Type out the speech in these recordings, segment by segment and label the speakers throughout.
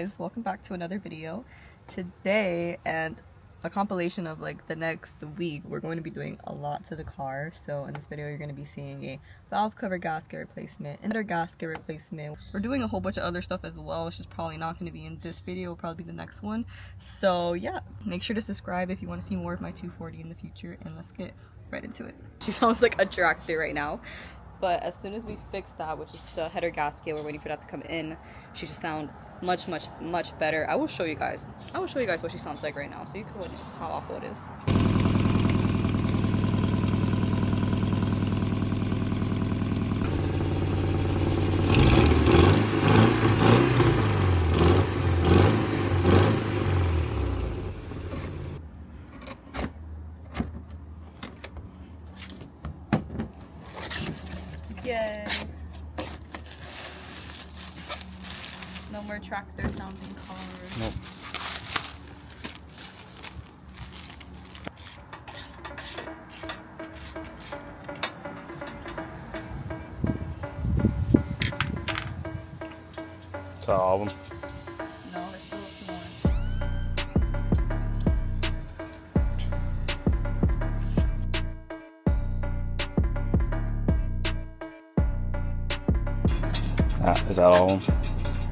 Speaker 1: guys, welcome back to another video. Today, and a compilation of like the next week, we're going to be doing a lot to the car. So in this video you're going to be seeing a valve cover gasket replacement, another gasket replacement. We're doing a whole bunch of other stuff as well, which is probably not going to be in this video, it'll probably be the next one. So yeah, make sure to subscribe if you want to see more of my 240 in the future, and let's get right into it. She sounds like a tractor right now. But as soon as we fix that, which is the header gasket, we're waiting for that to come in, she should sound much better. I will show you guys what she sounds like right now, so you can witness how awful it is. Yay! No more tractor sounding cars.
Speaker 2: Nope. Is that all of them?
Speaker 1: No, there's still two
Speaker 2: Ah, is that all of them?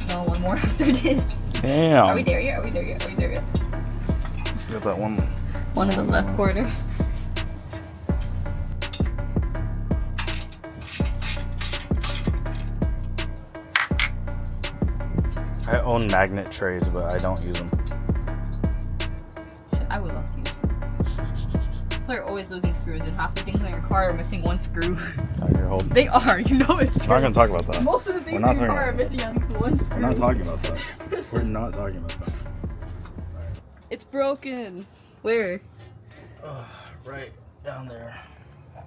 Speaker 1: No, one more after this.
Speaker 2: Damn.
Speaker 1: Are we there yet? Are we there yet? Are we there yet?
Speaker 2: Got that one.
Speaker 1: One in the left corner.
Speaker 2: I own magnet trays, but I don't use them.
Speaker 1: Shit, I would love to use them. So you're always losing screws, and half the things on your car are missing one screw.
Speaker 2: Oh, you're holding.
Speaker 1: They are, you know it's true.
Speaker 2: We're not gonna talk about that.
Speaker 1: Most of the things in your car are missing at least one screw.
Speaker 2: We're not talking about that. We're not talking about that.
Speaker 1: It's broken. Where?
Speaker 2: Right down there.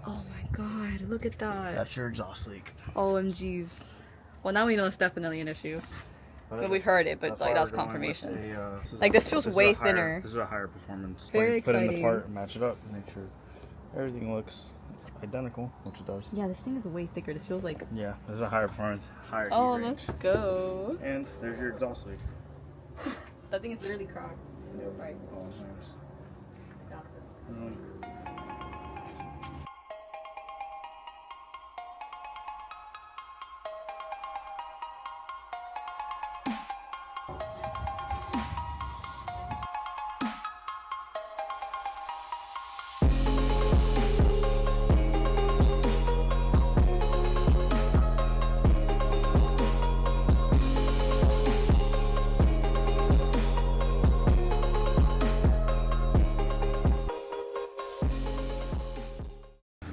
Speaker 1: Oh my god, look at that.
Speaker 2: That's your exhaust leak.
Speaker 1: OMGs. Well, now we know it's definitely an issue. But we've heard it, but like that's confirmation. This feels way thinner.
Speaker 2: This is a higher performance.
Speaker 1: Very
Speaker 2: Put in
Speaker 1: exciting.
Speaker 2: the part and match it up. Make sure everything looks identical, which it does.
Speaker 1: Yeah, this thing is way thicker. This feels like...
Speaker 2: Yeah, this is a higher performance, higher heat
Speaker 1: Oh,
Speaker 2: range.
Speaker 1: let's go.
Speaker 2: And there's your exhaust leak.
Speaker 1: That thing is literally cracked. Right.
Speaker 2: Oh, nice.
Speaker 1: I got this.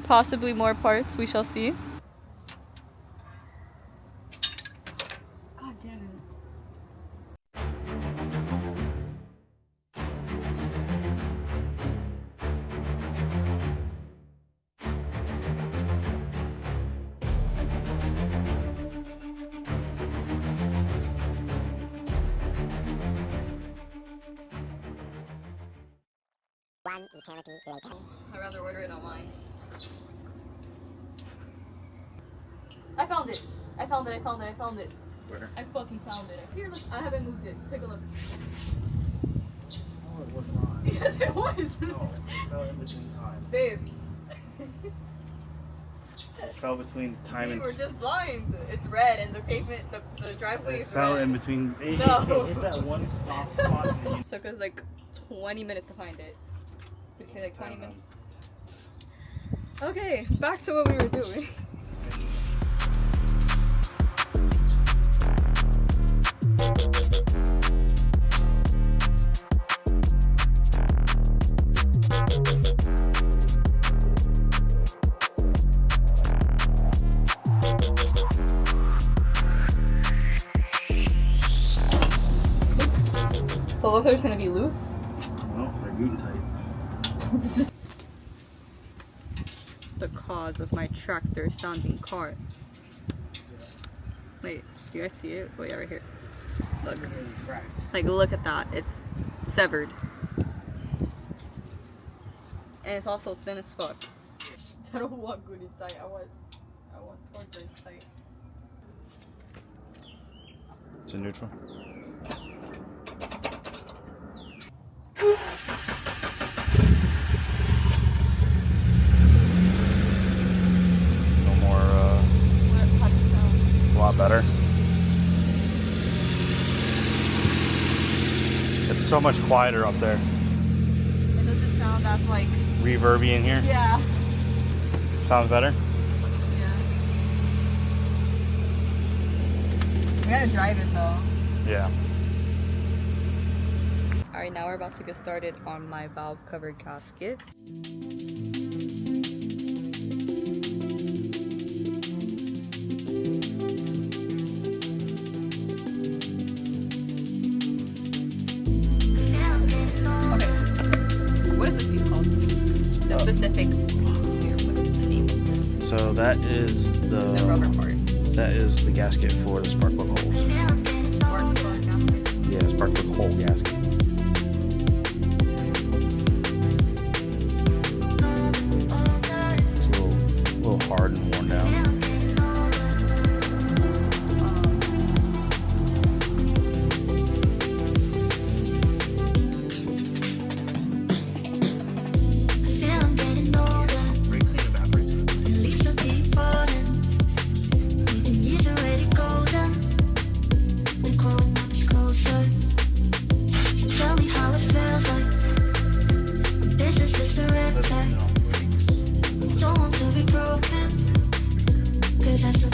Speaker 1: Possibly more parts, we shall see. God damn it.
Speaker 3: One eternity later.
Speaker 1: I'd rather order it online. I found it. I found it.
Speaker 2: Where?
Speaker 1: I fucking found it. Here, look. I haven't moved it. Take a look.
Speaker 2: Oh, it was not.
Speaker 1: Yes, it was.
Speaker 2: No, it fell in between time.
Speaker 1: Babe.
Speaker 2: It fell between time and...
Speaker 1: We're just blind. It's red and the pavement, the driveway
Speaker 2: It
Speaker 1: is
Speaker 2: fell
Speaker 1: red.
Speaker 2: in between...
Speaker 1: No.
Speaker 2: Hit that one soft spot and then you...
Speaker 1: Took us like 20 minutes to find it. Did you say like 20 minutes? Okay, back to what we were doing. So look, there's gonna be loose.
Speaker 2: No, they're gluten tight.
Speaker 1: The cause of my tractor sounding car. Wait, do you guys see it? Oh yeah, right here. Look. Like, look at that. It's severed. And it's also thin as fuck. I don't want good and tight. I want torture and tight.
Speaker 2: It's a neutral. so much quieter up there.
Speaker 1: It doesn't sound as like
Speaker 2: Reverby in here.
Speaker 1: yeah.
Speaker 2: Sounds better.
Speaker 1: Yeah. We gotta drive it though.
Speaker 2: Yeah.
Speaker 1: Alright, now we're about to get started on my valve cover gasket. Okay. What is this piece called? The specific piece here. What is the name of it?
Speaker 2: So that is
Speaker 1: The rubber part.
Speaker 2: that is the gasket for the spark plug holes.
Speaker 1: Spark plug gasket.
Speaker 2: Yeah, spark plug hole gasket. It's a little hard and worn down.
Speaker 4: Don't want to be broken, 'cause that's the